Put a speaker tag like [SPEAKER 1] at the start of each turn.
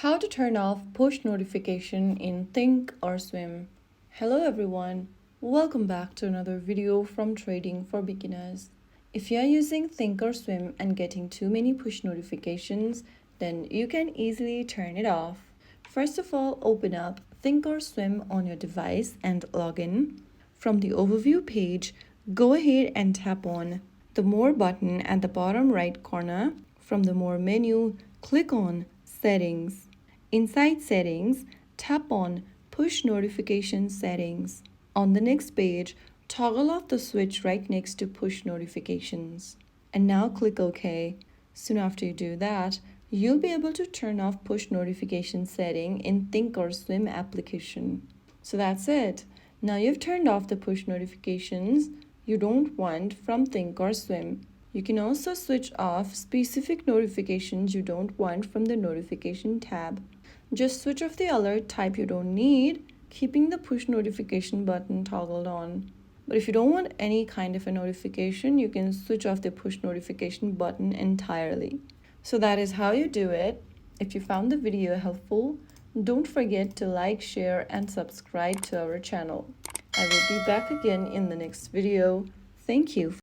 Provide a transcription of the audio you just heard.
[SPEAKER 1] How to turn off push notification in Thinkorswim. Hello everyone, welcome back to another video from Trading for Beginners. If you are using Thinkorswim and getting too many push notifications, then you can easily turn it off. First of all, open up Thinkorswim on your device and log in. From the overview page, go ahead and tap on the More button at the bottom right corner. From the More menu, click on Settings. Inside Settings, tap on Push Notification Settings. On the next page, toggle off the switch right next to Push Notifications. And now click OK. Soon after you do that, you'll be able to turn off push notification setting in Thinkorswim application. So that's it. Now you've turned off the push notifications you don't want from Thinkorswim. You can also switch off specific notifications you don't want from the notification tab. Just switch off the alert type you don't need, keeping the push notification button toggled on. But if you don't want any kind of a notification, you can switch off the push notification button entirely. So that is how you do it. If you found the video helpful, don't forget to like, share, and subscribe to our channel. I will be back again in the next video. Thank you.